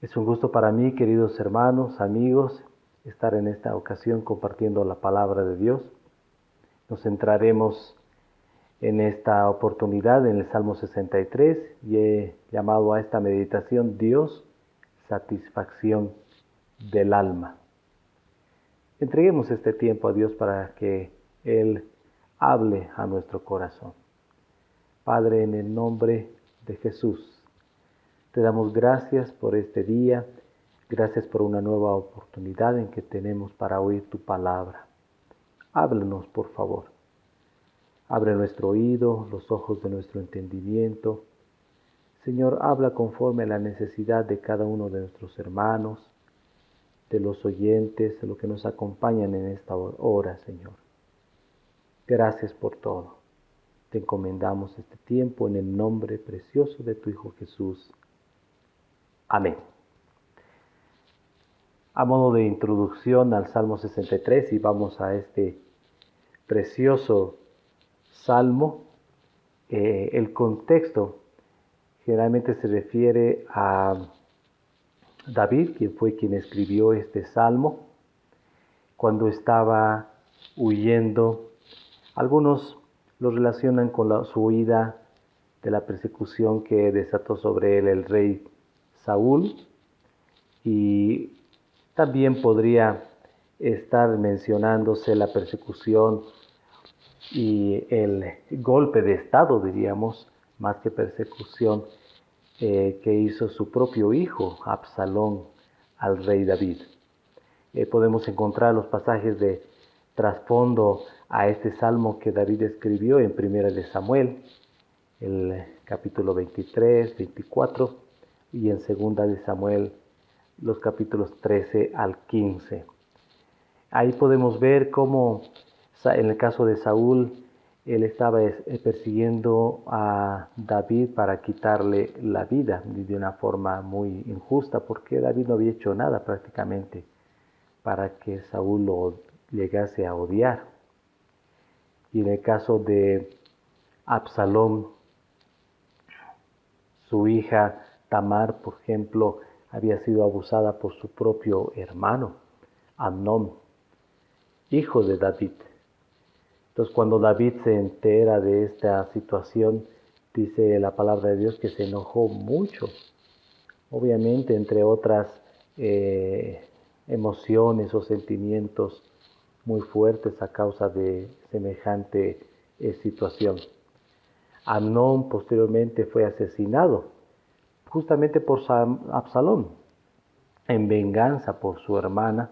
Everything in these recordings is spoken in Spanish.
Es un gusto para mí, queridos hermanos, amigos, estar en esta ocasión compartiendo la palabra de Dios. Nos centraremos en esta oportunidad en el Salmo 63 y he llamado a esta meditación Dios, satisfacción del alma. Entreguemos este tiempo a Dios para que Él hable a nuestro corazón. Padre, en el nombre de Jesús, te damos gracias por este día, gracias por una nueva oportunidad en que tenemos para oír tu palabra. Háblanos, por favor. Abre nuestro oído, los ojos de nuestro entendimiento. Señor, habla conforme a la necesidad de cada uno de nuestros hermanos, de los oyentes, de los que nos acompañan en esta hora, Señor. Gracias por todo. Te encomendamos este tiempo en el nombre precioso de tu Hijo Jesús. Amén. A modo de introducción al Salmo 63 y vamos a este precioso salmo, el contexto generalmente se refiere a David, quien fue quien escribió este salmo, cuando estaba huyendo. Algunos lo relacionan con su huida de la persecución que desató sobre él el rey Saúl, y también podría estar mencionándose la persecución y el golpe de estado, diríamos, más que persecución, que hizo su propio hijo, Absalón, al rey David. Podemos encontrar los pasajes de trasfondo a este salmo que David escribió en Primera de Samuel, el capítulo 23, 24, y en Segunda de Samuel, los capítulos 13 al 15. Ahí podemos ver cómo, en el caso de Saúl, él estaba persiguiendo a David para quitarle la vida de una forma muy injusta, porque David no había hecho nada prácticamente para que Saúl lo llegase a odiar. Y en el caso de Absalón, su hija Tamar, por ejemplo, había sido abusada por su propio hermano, Amnón, hijo de David. Entonces, cuando David se entera de esta situación, dice la palabra de Dios que se enojó mucho. Obviamente, entre otras emociones o sentimientos muy fuertes a causa de semejante situación. Amnón posteriormente fue asesinado justamente por Absalón, en venganza por su hermana,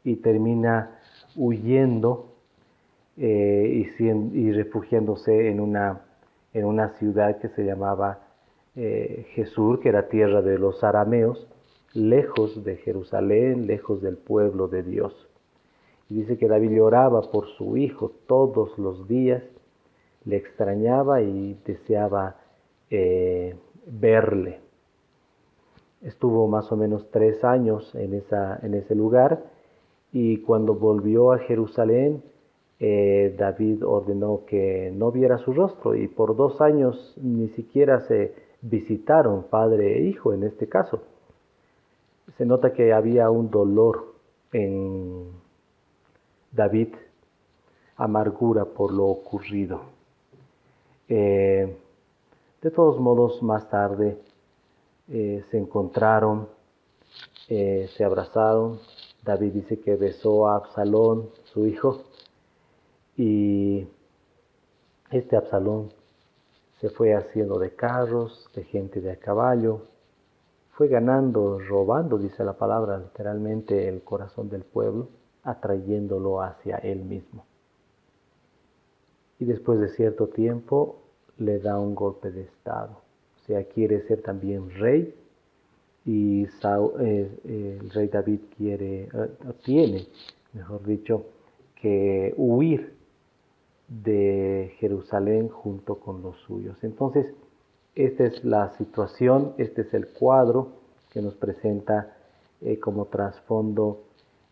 y termina huyendo y refugiándose en una ciudad que se llamaba Jesús, que era tierra de los arameos, lejos de Jerusalén, lejos del pueblo de Dios. Y dice que David lloraba por su hijo todos los días, le extrañaba y deseaba verle. Estuvo más o menos 3 años en ese lugar, y cuando volvió a Jerusalén, David ordenó que no viera su rostro, y por 2 años ni siquiera se visitaron, padre e hijo en este caso. Se nota que había un dolor en David, amargura por lo ocurrido. De todos modos, más tarde se encontraron, se abrazaron. David dice que besó a Absalón, su hijo, y este Absalón se fue haciendo de carros, de gente de a caballo, fue ganando, robando, dice la palabra, literalmente el corazón del pueblo, atrayéndolo hacia él mismo. Y después de cierto tiempo le da un golpe de estado, o sea, quiere ser también rey, y el rey David tiene, mejor dicho, que huir de Jerusalén junto con los suyos. Entonces, esta es la situación, este es el cuadro que nos presenta como trasfondo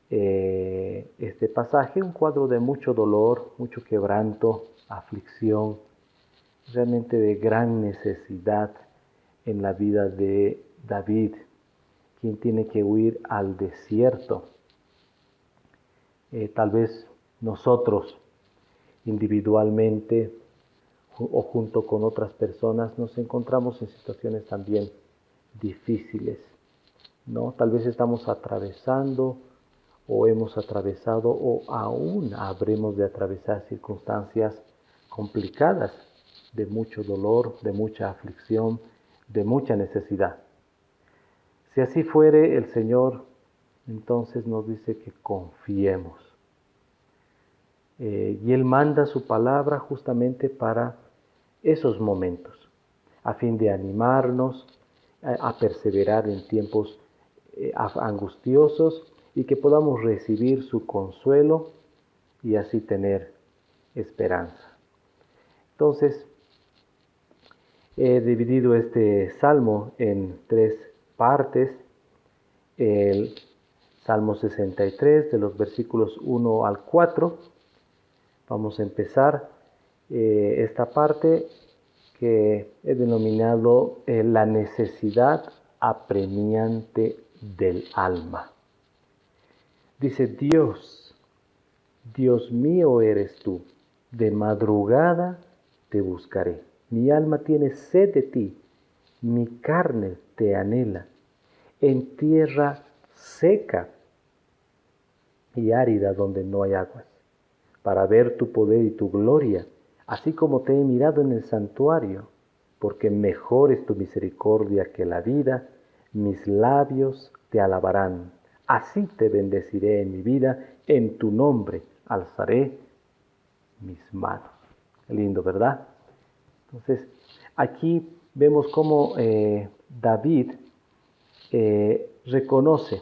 este pasaje, un cuadro de mucho dolor, mucho quebranto, aflicción, realmente de gran necesidad en la vida de David. ¿Quién tiene que huir al desierto? Tal vez nosotros individualmente o junto con otras personas nos encontramos en situaciones también difíciles, ¿no? Tal vez estamos atravesando o hemos atravesado o aún habremos de atravesar circunstancias complicadas, de mucho dolor, de mucha aflicción, de mucha necesidad. Si así fuere, el Señor entonces nos dice que confiemos. Y Él manda su palabra justamente para esos momentos, a fin de animarnos a perseverar en tiempos angustiosos y que podamos recibir su consuelo y así tener esperanza. Entonces, he dividido este salmo en 3 partes. El Salmo 63, de los versículos 1 al 4. Vamos a empezar esta parte que he denominado la necesidad apremiante del alma. Dice: Dios, Dios mío eres tú, de madrugada te buscaré. Mi alma tiene sed de ti, mi carne te anhela, en tierra seca y árida donde no hay aguas, para ver tu poder y tu gloria, así como te he mirado en el santuario, porque mejor es tu misericordia que la vida, mis labios te alabarán. Así te bendeciré en mi vida, en tu nombre alzaré mis manos. Qué lindo, ¿verdad? Entonces, aquí vemos cómo David reconoce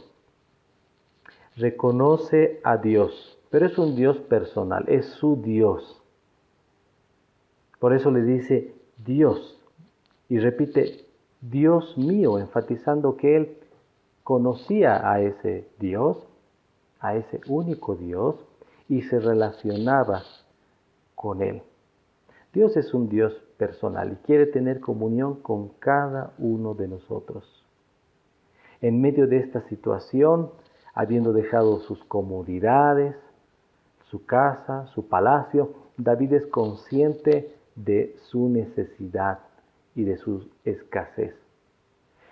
a Dios, pero es un Dios personal, es su Dios. Por eso le dice Dios y repite Dios mío, enfatizando que él conocía a ese Dios, a ese único Dios, y se relacionaba con él. Dios es un Dios personal y quiere tener comunión con cada uno de nosotros. En medio de esta situación, habiendo dejado sus comodidades, su casa, su palacio, David es consciente de su necesidad y de su escasez.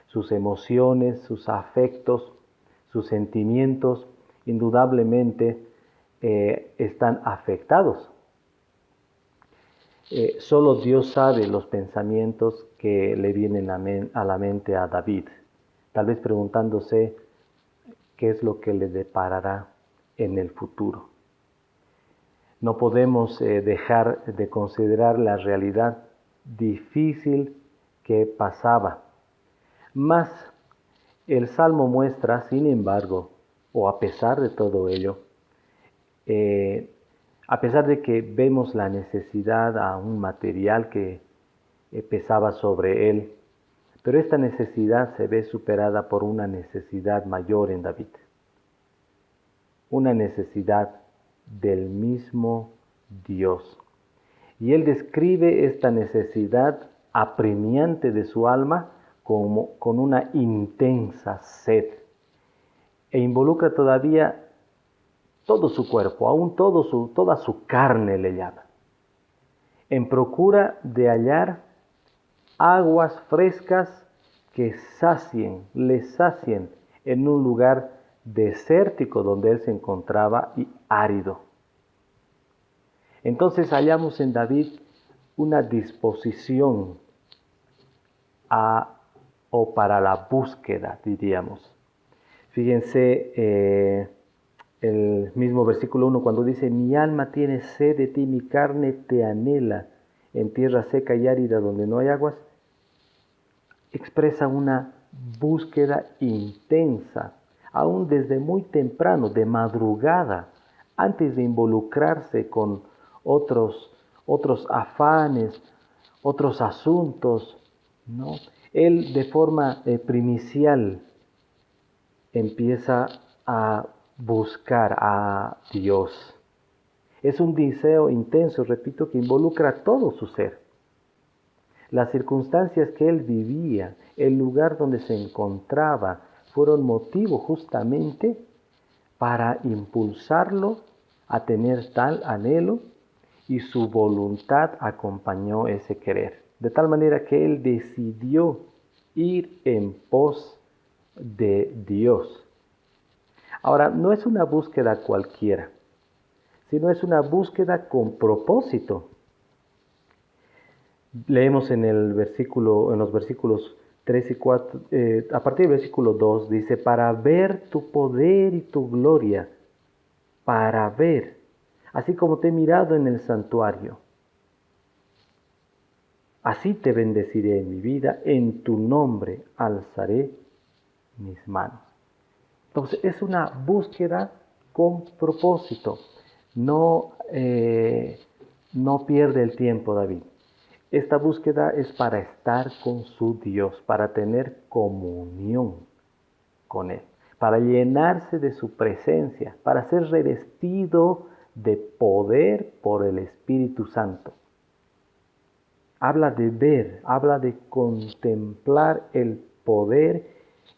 Sus emociones, sus afectos, sus sentimientos, indudablemente están afectados. Solo Dios sabe los pensamientos que le vienen a la mente a David, tal vez preguntándose qué es lo que le deparará en el futuro. No podemos dejar de considerar la realidad difícil que pasaba. Mas el Salmo muestra, sin embargo, o a pesar de todo ello, a pesar de que vemos la necesidad a un material que pesaba sobre él, pero esta necesidad se ve superada por una necesidad mayor en David. Una necesidad del mismo Dios. Y él describe esta necesidad apremiante de su alma como con una intensa sed. E involucra todavía todo su cuerpo, aún toda su carne le llama. En procura de hallar aguas frescas que le sacien en un lugar desértico donde él se encontraba y árido. Entonces hallamos en David una disposición para la búsqueda, diríamos. Fíjense el mismo versículo 1 cuando dice: mi alma tiene sed de ti, mi carne te anhela en tierra seca y árida donde no hay aguas. Expresa una búsqueda intensa, aún desde muy temprano, de madrugada, antes de involucrarse con otros afanes, otros asuntos, ¿no? Él de forma primicial empieza a buscar a Dios. Es un deseo intenso, repito, que involucra todo su ser. Las circunstancias que él vivía, el lugar donde se encontraba, fueron motivo justamente para impulsarlo a tener tal anhelo, y su voluntad acompañó ese querer. De tal manera que él decidió ir en pos de Dios. Ahora, no es una búsqueda cualquiera, sino es una búsqueda con propósito. Leemos en los versículos 3 y 4, a partir del versículo 2, dice, para ver tu poder y tu gloria, para ver, así como te he mirado en el santuario. Así te bendeciré en mi vida, en tu nombre alzaré mis manos. Entonces es una búsqueda con propósito. No pierde el tiempo David. Esta búsqueda es para estar con su Dios, para tener comunión con Él, para llenarse de su presencia, para ser revestido de poder por el Espíritu Santo. Habla de ver, habla de contemplar el poder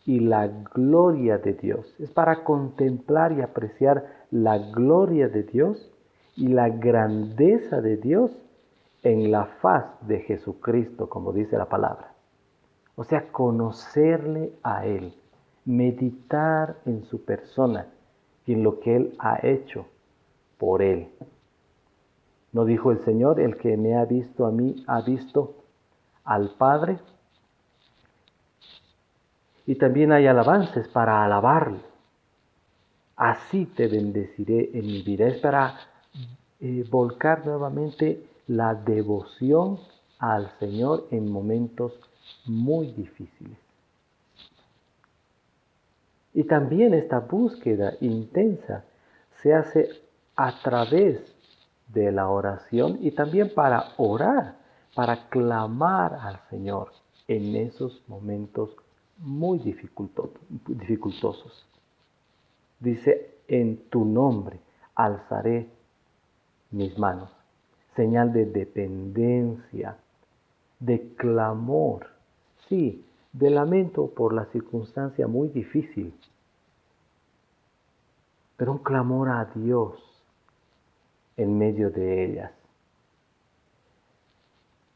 y la gloria de Dios. Es para contemplar y apreciar la gloria de Dios y la grandeza de Dios en la faz de Jesucristo, como dice la palabra. O sea, conocerle a Él, meditar en su persona y en lo que Él ha hecho por Él. ¿No dijo el Señor, el que me ha visto a mí, ha visto al Padre? Y también hay alabanzas para alabarle. Así te bendeciré en mi vida. Es para volcar nuevamente la devoción al Señor en momentos muy difíciles. Y también esta búsqueda intensa se hace a través de la oración y también para orar, para clamar al Señor en esos momentos muy dificultosos. Dice, en tu nombre alzaré mis manos. Señal de dependencia, de clamor, sí, de lamento por la circunstancia muy difícil, pero un clamor a Dios en medio de ellas.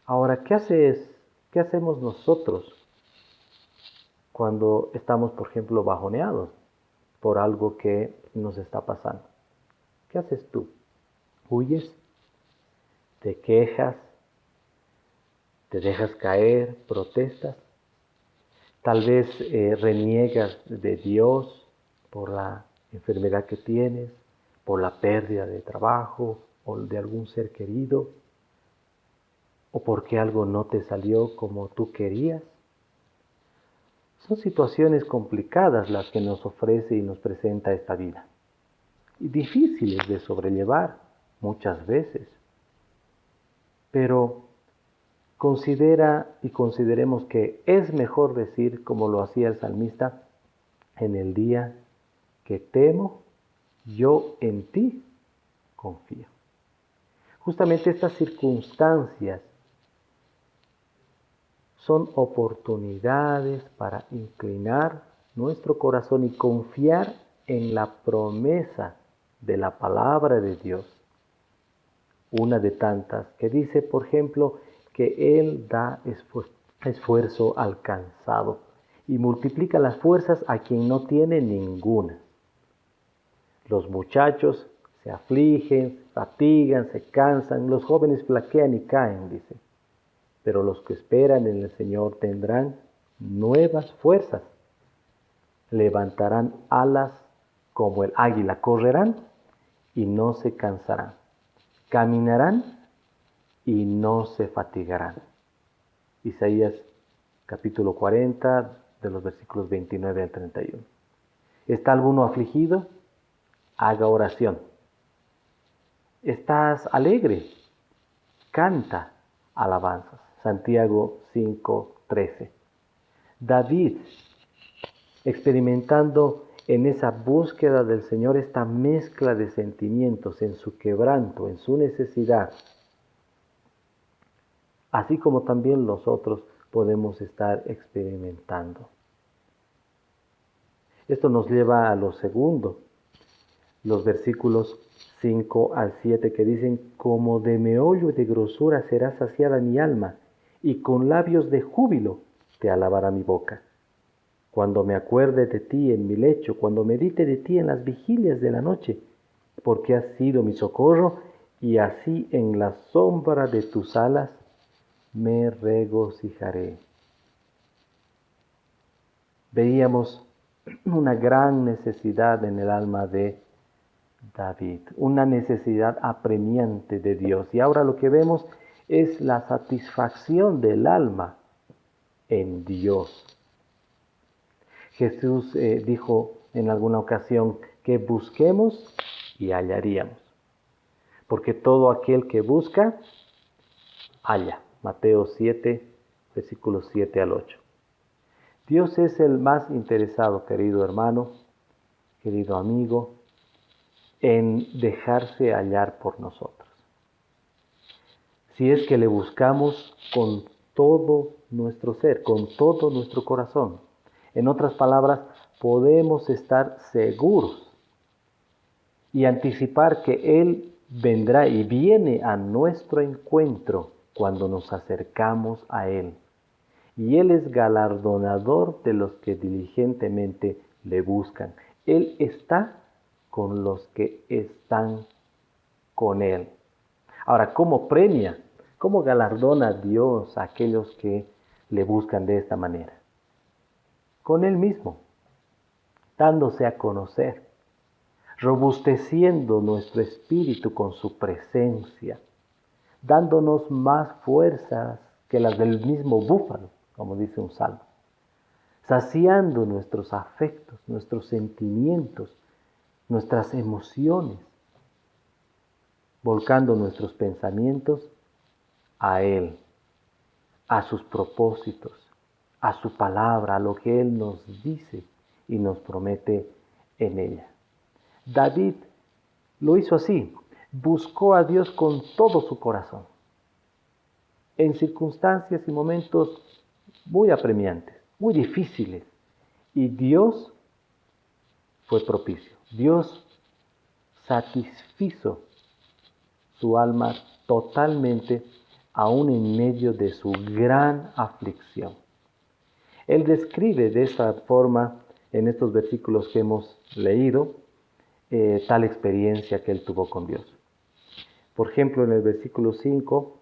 Ahora, ¿qué hacemos nosotros cuando estamos, por ejemplo, bajoneados por algo que nos está pasando? ¿Qué haces tú? ¿Huyes? ¿Te quejas? ¿Te dejas caer? ¿Protestas? Tal vez reniegas de Dios por la enfermedad que tienes, por la pérdida de trabajo o de algún ser querido, o porque algo no te salió como tú querías. Son situaciones complicadas las que nos ofrece y nos presenta esta vida, y difíciles de sobrellevar muchas veces. Pero consideremos que es mejor decir, como lo hacía el salmista, en el día que temo, yo en ti confío. Justamente estas circunstancias son oportunidades para inclinar nuestro corazón y confiar en la promesa de la palabra de Dios. Una de tantas que dice, por ejemplo, que Él da esfuerzo al cansado y multiplica las fuerzas a quien no tiene ninguna. Los muchachos se afligen, fatigan, se cansan, los jóvenes flaquean y caen, dice. Pero los que esperan en el Señor tendrán nuevas fuerzas. Levantarán alas como el águila, correrán y no se cansarán. Caminarán y no se fatigarán. Isaías capítulo 40, de los versículos 29 al 31. ¿Está alguno afligido? Haga oración. ¿Estás alegre? Canta alabanzas. Santiago 5:13. David, experimentando en esa búsqueda del Señor esta mezcla de sentimientos en su quebranto, en su necesidad, así como también nosotros podemos estar experimentando. Esto nos lleva a lo segundo, los versículos 5 al 7 que dicen, como de meollo y de grosura será saciada mi alma, y con labios de júbilo te alabará mi boca. Cuando me acuerde de ti en mi lecho, cuando medite de ti en las vigilias de la noche, porque has sido mi socorro, y así en la sombra de tus alas me regocijaré. Veíamos una gran necesidad en el alma de David, una necesidad apremiante de Dios. Y ahora lo que vemos es la satisfacción del alma en Dios. Jesús dijo en alguna ocasión que busquemos y hallaríamos, porque todo aquel que busca, halla. Mateo 7, versículos 7 al 8. Dios es el más interesado, querido hermano, querido amigo, en dejarse hallar por nosotros. Si es que le buscamos con todo nuestro ser, con todo nuestro corazón. En otras palabras, podemos estar seguros y anticipar que Él vendrá y viene a nuestro encuentro cuando nos acercamos a Él. Y Él es galardonador de los que diligentemente le buscan. Él está con los que están con Él. Ahora, ¿cómo premia? ¿Cómo galardona a Dios a aquellos que le buscan de esta manera? Con Él mismo, dándose a conocer, robusteciendo nuestro espíritu con su presencia, dándonos más fuerzas que las del mismo búfalo, como dice un salmo, saciando nuestros afectos, nuestros sentimientos, nuestras emociones, volcando nuestros pensamientos a Él, a sus propósitos, a su palabra, a lo que Él nos dice y nos promete en ella. David lo hizo así, buscó a Dios con todo su corazón, en circunstancias y momentos muy apremiantes, muy difíciles, y Dios fue propicio. Dios satisfizo su alma totalmente, aún en medio de su gran aflicción. Él describe de esta forma, en estos versículos que hemos leído, tal experiencia que él tuvo con Dios. Por ejemplo, en el versículo 5,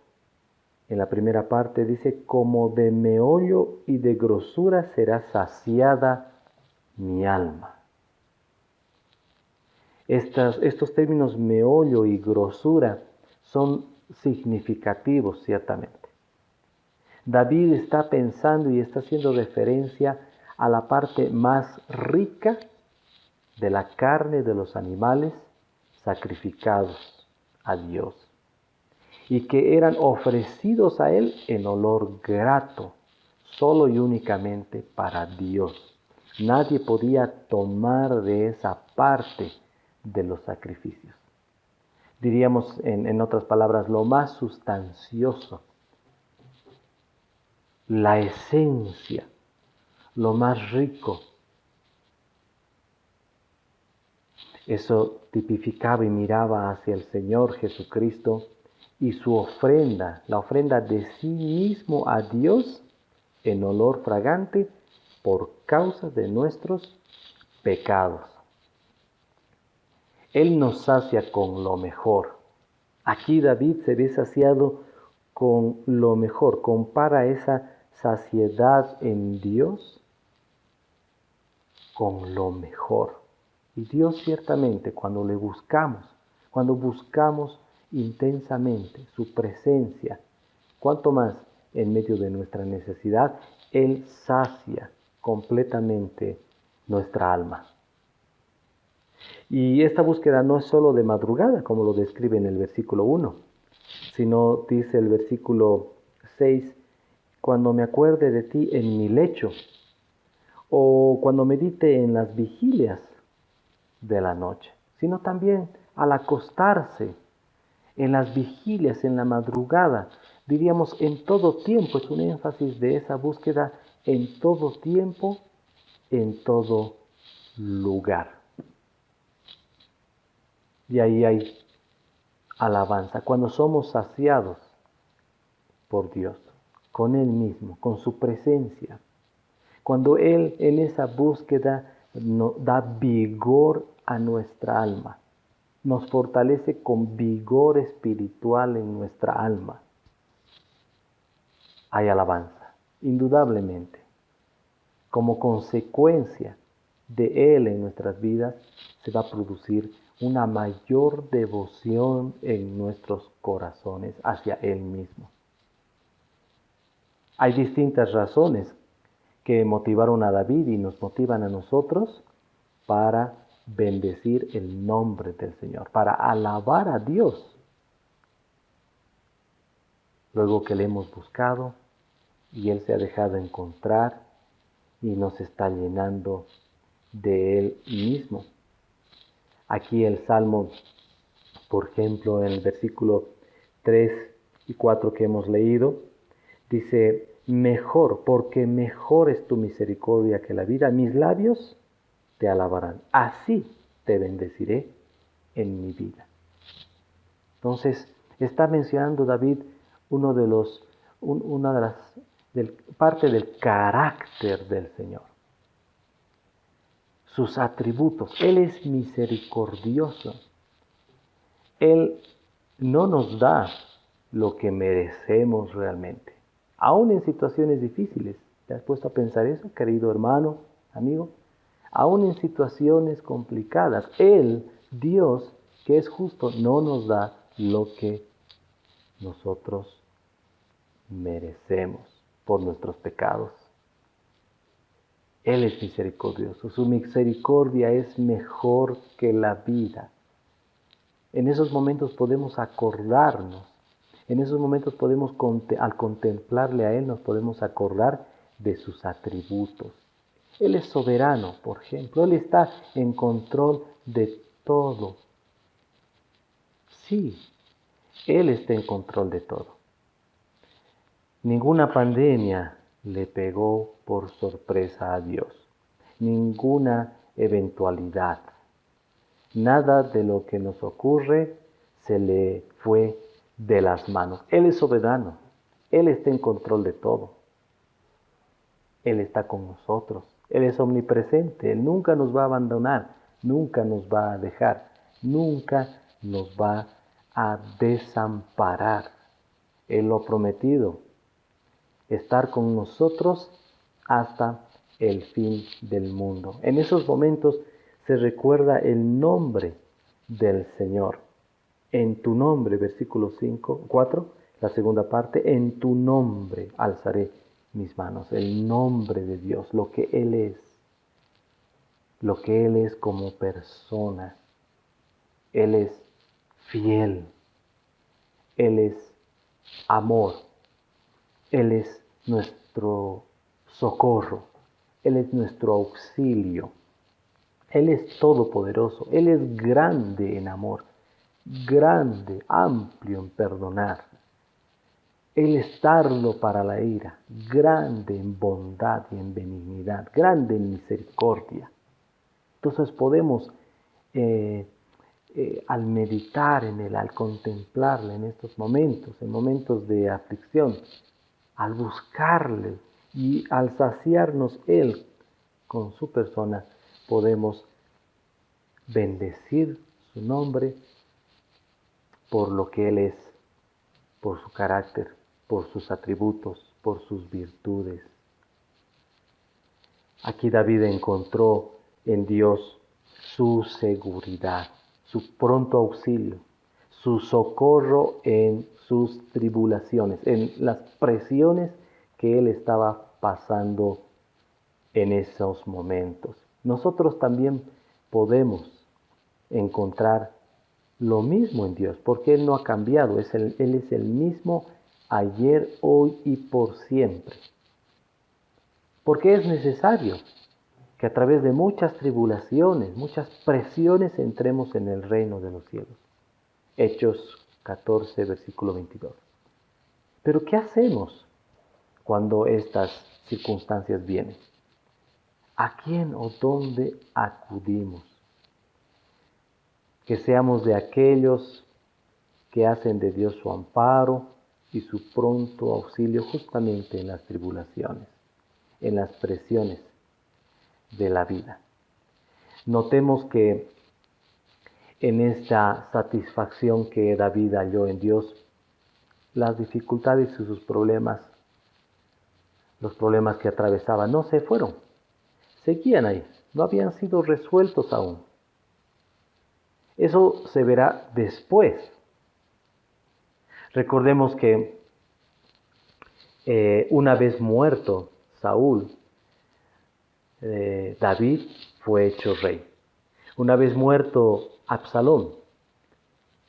en la primera parte, dice, como de meollo y de grosura será saciada mi alma. Estos términos meollo y grosura son significativos, ciertamente. David está pensando y está haciendo referencia a la parte más rica de la carne de los animales sacrificados a Dios y que eran ofrecidos a Él en olor grato, solo y únicamente para Dios. Nadie podía tomar de esa parte de los sacrificios. Diríamos, en otras palabras, lo más sustancioso, la esencia, lo más rico. Eso tipificaba y miraba hacia el Señor Jesucristo y su ofrenda, la ofrenda de sí mismo a Dios en olor fragante por causa de nuestros pecados. Él nos sacia con lo mejor. Aquí David se ve saciado con lo mejor. Compara esa saciedad en Dios con lo mejor. Y Dios ciertamente cuando le buscamos, cuando buscamos intensamente su presencia, cuanto más en medio de nuestra necesidad, Él sacia completamente nuestra alma. Y esta búsqueda no es solo de madrugada, como lo describe en el versículo 1, sino dice el versículo 6, cuando me acuerde de ti en mi lecho, o cuando medite en las vigilias de la noche, sino también al acostarse, en las vigilias, en la madrugada, diríamos en todo tiempo, es un énfasis de esa búsqueda en todo tiempo, en todo lugar. Y ahí hay alabanza. Cuando somos saciados por Dios, con Él mismo, con su presencia, cuando Él en esa búsqueda nos da vigor a nuestra alma, nos fortalece con vigor espiritual en nuestra alma, hay alabanza, indudablemente. Como consecuencia de Él en nuestras vidas, se va a producir una mayor devoción en nuestros corazones hacia Él mismo. Hay distintas razones que motivaron a David y nos motivan a nosotros para bendecir el nombre del Señor, para alabar a Dios. Luego que le hemos buscado y Él se ha dejado encontrar y nos está llenando de Él mismo. Aquí el Salmo, por ejemplo, en el versículo 3 y 4 que hemos leído, dice, mejor, porque mejor es tu misericordia que la vida, mis labios te alabarán, así te bendeciré en mi vida. Entonces, está mencionando David una de las parte del carácter del Señor, sus atributos. Él es misericordioso. Él no nos da lo que merecemos realmente, aún en situaciones difíciles. ¿Te has puesto a pensar eso, querido hermano, amigo? Aún en situaciones complicadas, Él, Dios, que es justo, no nos da lo que nosotros merecemos por nuestros pecados. Él es misericordioso, su misericordia es mejor que la vida. En esos momentos podemos acordarnos, en esos momentos podemos, al contemplarle a Él, nos podemos acordar de sus atributos. Él es soberano, por ejemplo, Él está en control de todo. Sí, Él está en control de todo. Ninguna pandemia le pegó por sorpresa a Dios, ninguna eventualidad. Nada de lo que nos ocurre se le fue de las manos. Él es soberano, Él está en control de todo. Él está con nosotros, Él es omnipresente, Él nunca nos va a abandonar, nunca nos va a dejar, nunca nos va a desamparar. Él lo ha prometido, estar con nosotros hasta el fin del mundo. En esos momentos se recuerda el nombre del Señor. En tu nombre, versículo 4, la segunda parte, en tu nombre alzaré mis manos. El nombre de Dios, lo que Él es como persona. Él es fiel, Él es amor, Él es nuestro socorro, Él es nuestro auxilio, Él es todopoderoso, Él es grande en amor, grande, amplio en perdonar. Él es tardo para la ira, grande en bondad y en benignidad, grande en misericordia. Entonces podemos, al meditar en Él, al contemplarle en estos momentos, en momentos de aflicción, al buscarle y al saciarnos Él con su persona, podemos bendecir su nombre por lo que Él es, por su carácter, por sus atributos, por sus virtudes. Aquí David encontró en Dios su seguridad, su pronto auxilio, su socorro en sus tribulaciones, en las presiones que él estaba pasando en esos momentos. Nosotros también podemos encontrar lo mismo en Dios, porque Él no ha cambiado, Él es el mismo ayer, hoy y por siempre. Porque es necesario que a través de muchas tribulaciones, muchas presiones, entremos en el reino de los cielos. Hechos 14, versículo 22. Pero ¿qué hacemos cuando estas circunstancias vienen? ¿A quién o dónde acudimos? Que seamos de aquellos que hacen de Dios su amparo y su pronto auxilio justamente en las tribulaciones, en las presiones de la vida. Notemos que en esta satisfacción que David halló en Dios, las dificultades y sus problemas, los problemas que atravesaba, no se fueron, seguían ahí, no habían sido resueltos aún. Eso se verá después. Recordemos que una vez muerto Saúl, David fue hecho rey. Una vez muerto Absalón,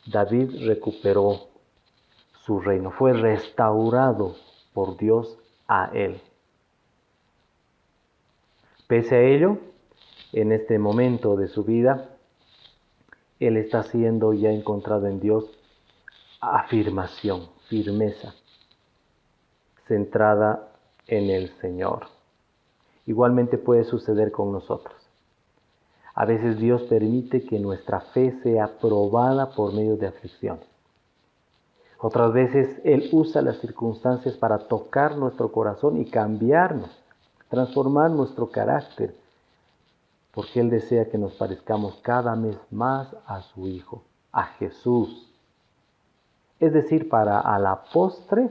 David recuperó su reino, fue restaurado por Dios a él. Pese a ello, en este momento de su vida, él está siendo ya encontrado en Dios afirmación, firmeza, centrada en el Señor. Igualmente puede suceder con nosotros. A veces Dios permite que nuestra fe sea probada por medio de aflicciones. Otras veces Él usa las circunstancias para tocar nuestro corazón y cambiarnos, transformar nuestro carácter, porque Él desea que nos parezcamos cada vez más a su Hijo, a Jesús. Es decir, para a la postre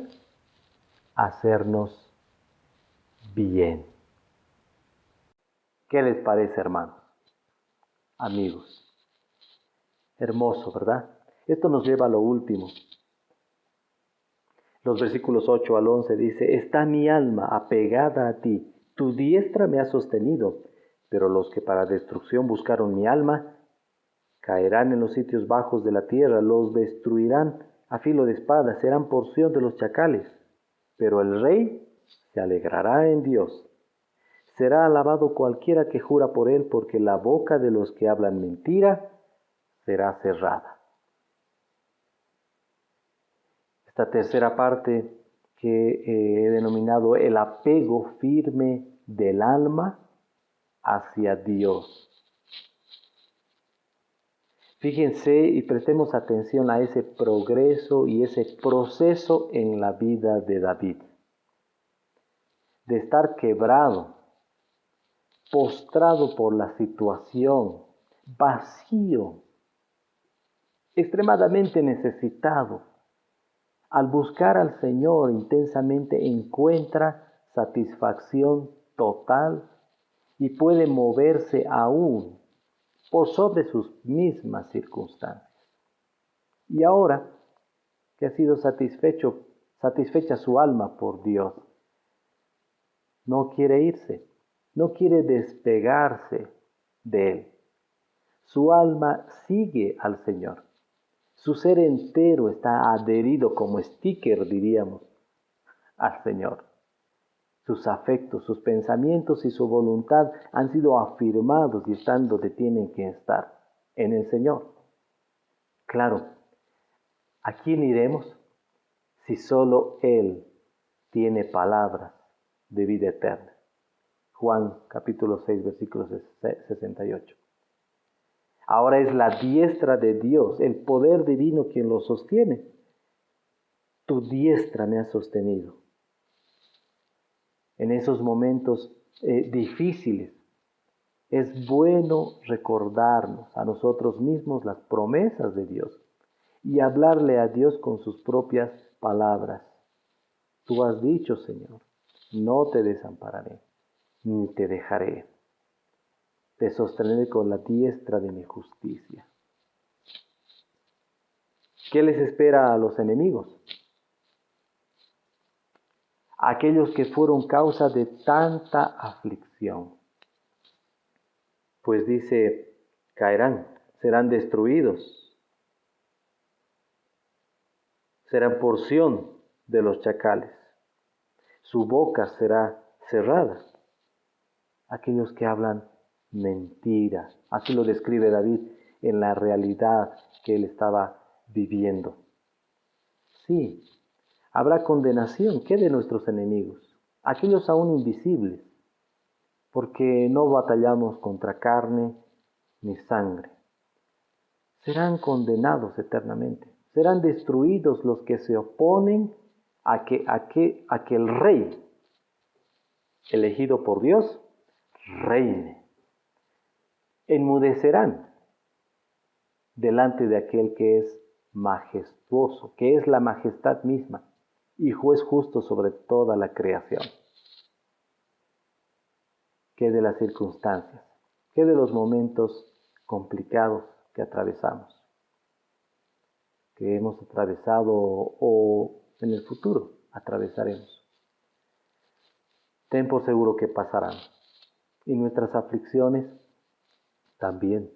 hacernos bien. ¿Qué les parece, hermanos? Amigos. Hermoso, ¿verdad? Esto nos lleva a lo último. Los versículos 8 al 11 dice: está mi alma apegada a ti, tu diestra me ha sostenido, pero los que para destrucción buscaron mi alma, caerán en los sitios bajos de la tierra, los destruirán a filo de espada, serán porción de los chacales. Pero el rey se alegrará en Dios. Será alabado cualquiera que jura por él, porque la boca de los que hablan mentira será cerrada. Esta tercera parte que he denominado el apego firme del alma hacia Dios. Fíjense y prestemos atención a ese progreso y ese proceso en la vida de David. De estar quebrado, postrado por la situación, vacío, extremadamente necesitado. Al buscar al Señor intensamente encuentra satisfacción total y puede moverse aún por sobre sus mismas circunstancias. Y ahora que ha sido satisfecha su alma por Dios, no quiere irse, no quiere despegarse de Él. Su alma sigue al Señor. Su ser entero está adherido como sticker, diríamos, al Señor. Sus afectos, sus pensamientos y su voluntad han sido afirmados y están donde tienen que estar, en el Señor. Claro, ¿a quién iremos si solo Él tiene palabras de vida eterna? Juan capítulo 6, versículo 68. Ahora es la diestra de Dios, el poder divino quien lo sostiene. Tu diestra me ha sostenido. En esos momentos difíciles, es bueno recordarnos a nosotros mismos las promesas de Dios y hablarle a Dios con sus propias palabras. Tú has dicho, Señor, no te desampararé, ni te dejaré. Te sostendré con la diestra de mi justicia. ¿Qué les espera a los enemigos? Aquellos que fueron causa de tanta aflicción. Pues dice, caerán, serán destruidos, serán porción de los chacales. Su boca será cerrada. Aquellos que hablan mentira. Así lo describe David en la realidad que él estaba viviendo. Sí, habrá condenación. ¿Qué de nuestros enemigos? Aquellos aún invisibles. porque no batallamos contra carne ni sangre. Serán condenados eternamente. Serán destruidos los que se oponen a que el rey elegido por Dios reine. Enmudecerán delante de aquel que es majestuoso, que es la majestad misma y juez justo sobre toda la creación. ¿Qué de las circunstancias? ¿Qué de los momentos complicados que atravesamos? Que hemos atravesado o en el futuro atravesaremos. Ten por seguro que pasarán. Y nuestras aflicciones también.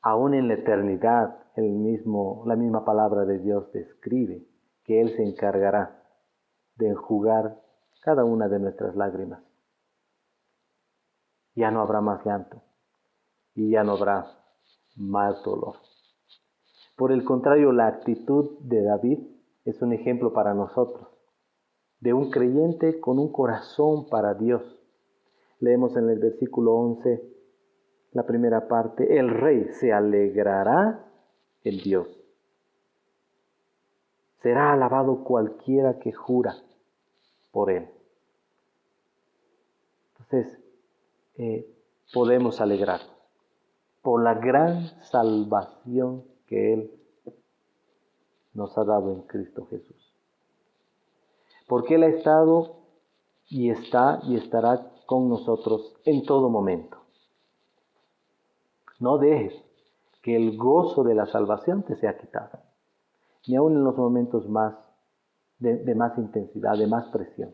Aún en la eternidad, la misma palabra de Dios describe que Él se encargará de enjugar cada una de nuestras lágrimas. Ya no habrá más llanto y ya no habrá más dolor. Por el contrario, la actitud de David es un ejemplo para nosotros, de un creyente con un corazón para Dios. Leemos en el versículo 11, la primera parte: el rey se alegrará en Dios. Será alabado cualquiera que jura por él. Entonces, podemos alegrarnos por la gran salvación que Él nos ha dado en Cristo Jesús. Porque Él ha estado y está y estará con nosotros en todo momento. No dejes que el gozo de la salvación te sea quitado, ni aun en los momentos de más intensidad, de más presión.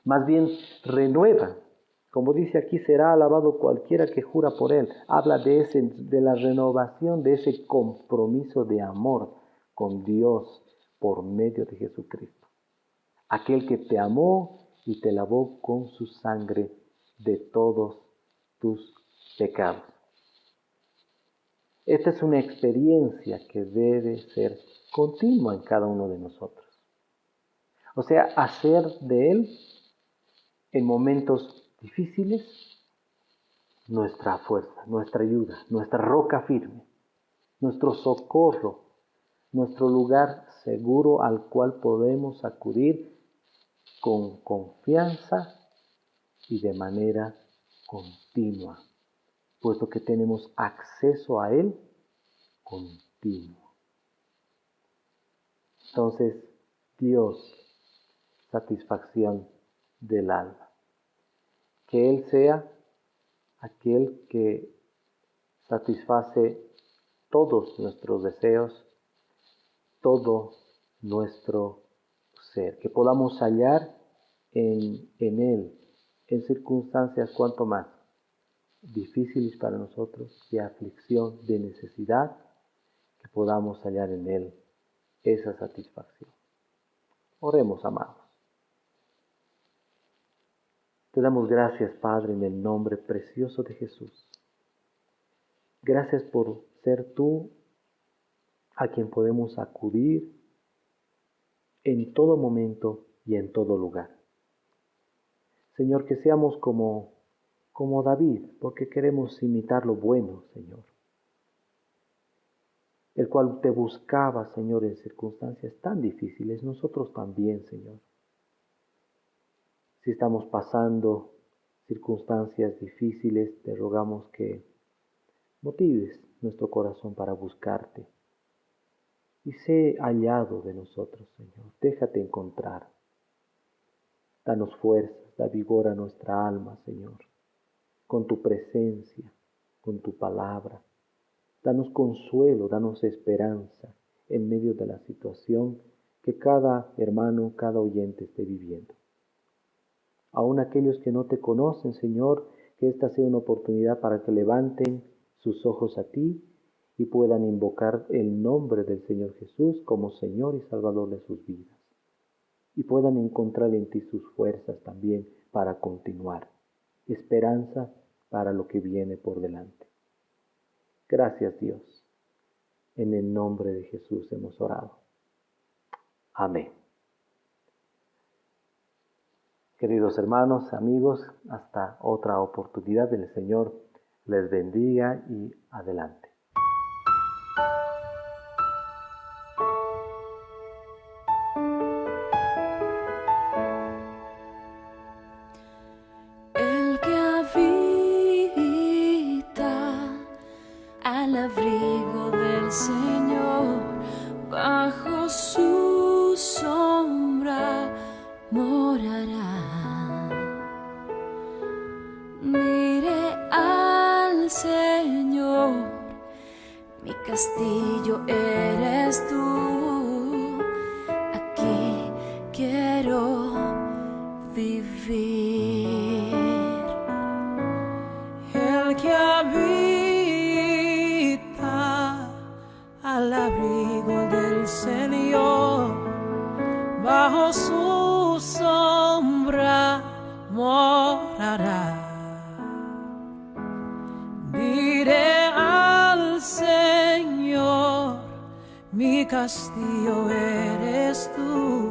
Más bien, renueva. Como dice aquí, será alabado cualquiera que jura por Él. Habla de la renovación, de ese compromiso de amor con Dios por medio de Jesucristo. Aquel que te amó y te lavó con su sangre de todos tus pecados. Esta es una experiencia que debe ser continua en cada uno de nosotros. O sea, hacer de Él en momentos difíciles nuestra fuerza, nuestra ayuda, nuestra roca firme, nuestro socorro, nuestro lugar seguro al cual podemos acudir con confianza y de manera continua, puesto que tenemos acceso a Él continuo. Entonces, Dios, satisfacción del alma. Que Él sea aquel que satisface todos nuestros deseos, todo nuestro ser. Que podamos hallar en Él, en circunstancias cuanto más difíciles para nosotros, de aflicción, de necesidad, que podamos hallar en Él esa satisfacción. Oremos, amados. Te damos gracias, Padre, en el nombre precioso de Jesús. Gracias por ser tú a quien podemos acudir en todo momento y en todo lugar. Señor, que seamos como David, porque queremos imitar lo bueno, Señor, el cual te buscaba, Señor, en circunstancias tan difíciles. Nosotros también, Señor. Si estamos pasando circunstancias difíciles, te rogamos que motives nuestro corazón para buscarte. Y sé hallado de nosotros, Señor. Déjate encontrar. Danos fuerzas, da vigor a nuestra alma, Señor, con tu presencia, con tu palabra. Danos consuelo, danos esperanza en medio de la situación que cada hermano, cada oyente esté viviendo. Aún aquellos que no te conocen, Señor, que esta sea una oportunidad para que levanten sus ojos a ti y puedan invocar el nombre del Señor Jesús como Señor y Salvador de sus vidas. Y puedan encontrar en ti sus fuerzas también para continuar. Esperanza para lo que viene por delante. Gracias, Dios. En el nombre de Jesús hemos orado. Amén. Queridos hermanos, amigos, hasta otra oportunidad. El Señor les bendiga y adelante. El que habita al abrigo del Señor, bajo su sombra morará. Diré al Señor, mi castillo eres tú, aquí quiero vivir. El que habita al abrigo del Señor, bajo su sombra morará. Diré al Señor, mi castillo eres tú,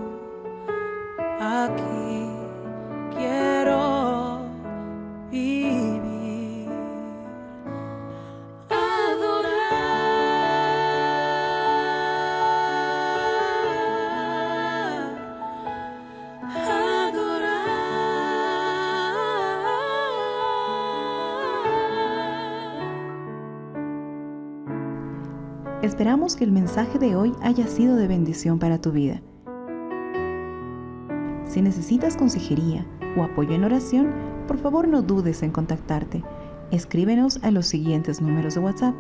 aquí quiero vivir. Esperamos que el mensaje de hoy haya sido de bendición para tu vida. Si necesitas consejería o apoyo en oración, por favor no dudes en contactarte. Escríbenos a los siguientes números de WhatsApp.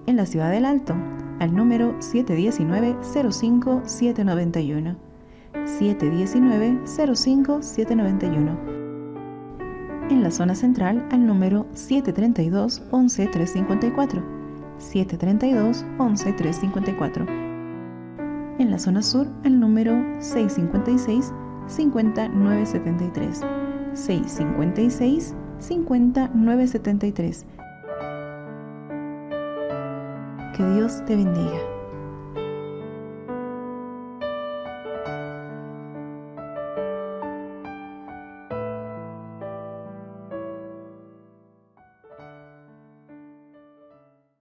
En la Ciudad del Alto, al número 719-05-791. 719-05-791. En la zona central, al número 732-11-354. 732-11-354. En la zona sur, al número 656-5973. 656-5973. Que Dios te bendiga.